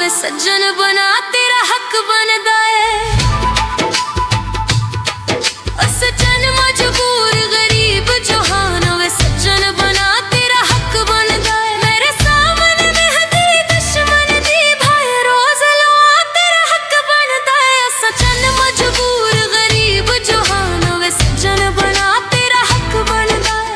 वे सज्जन बना तेरा हक बनदा है। सज्जन मजबूर गरीब जहान वे सज्जन बना तेरा हक बनदा है। मेरे सामने मेहदी दुश्मन दी भाई रोज लवा तेरा हक बनदा है। सज्जन मजबूर गरीब जहान वे सज्जन बना तेरा हक बनदा है।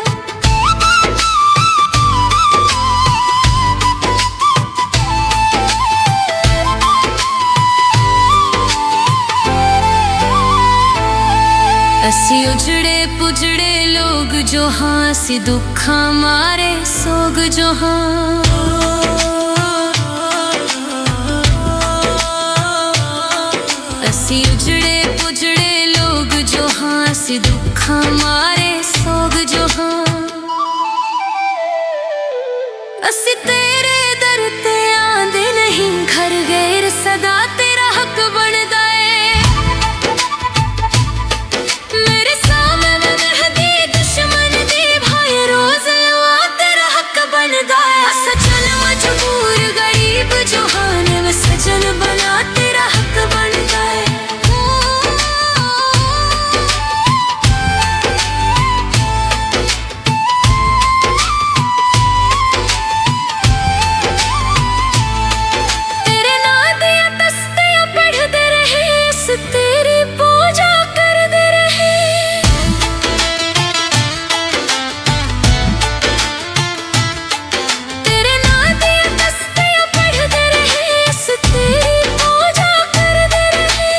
असी उजड़े पुजड़े लोग जो हाँ असी दुखा मारे सोग जो हाँ। असी उजड़े पुजड़े लोग जो हाँ असी दुखा मारे सोग जो हाँ। असी तेरे दर ते आंदे नहीं घर गैर सदा तेरा हक बनदा है। मेरे सामने मेहदी दुश्मन दी भाई रोज लवा तेरा हक बनदा है। सज्जन मजबूर गरीब जहान वे सज्जन बना तेरा हक बनदा है। तेरे नां दियां तस्तियां पढ़दे रहे अस तेरी पूजा करदे रहे। तेरे नां दियां तस्तियां पढ़दे रहे अस तेरी पूजा करदे रहे।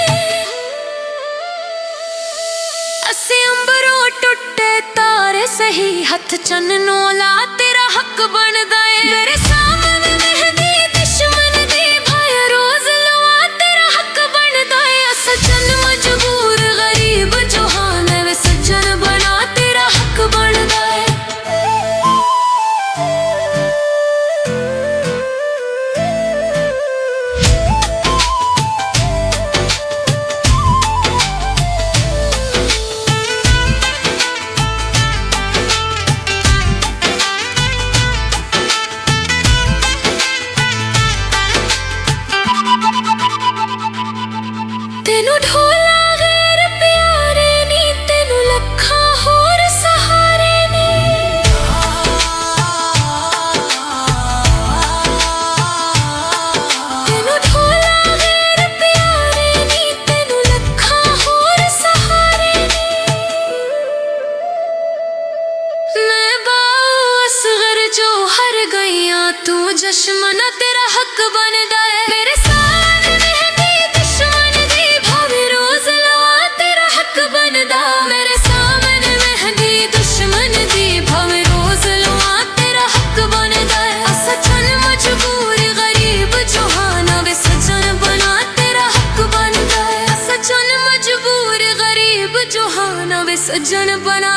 असी अंबरों टुटे तारे सही हथ चन्नो ला तेरा हक बनदा है। मेरे सामने मेहदी दुश्मन दी भाई रोज लवा तेरा हक बनदा है। सज्जन मजबूर गरीब जहान वे सज्जन बना तेरा हक बनदा है। तेनू ढोला गैर प्यारे नी तेनू लखा होर सहारे नी। तेनू ढोला गैर प्यारे नी तेनू लखा होर सहारे नी। मैं बासगर जो हर गईयां तू जश्मना तेरा हक बनदा है। मेरे सामने मेहदी दुश्मन दी भावे रोज लवा तेरा हक बनदा। मेरे सामने मेहदी दुश्मन दी भावे रोज लवा तेरा हक बनदा है। सज्जन मजबूर गरीब जहान वे सज्जन बना तेरा हक बनदा है। सज्जन मजबूर गरीब जहान वे सज्जन बना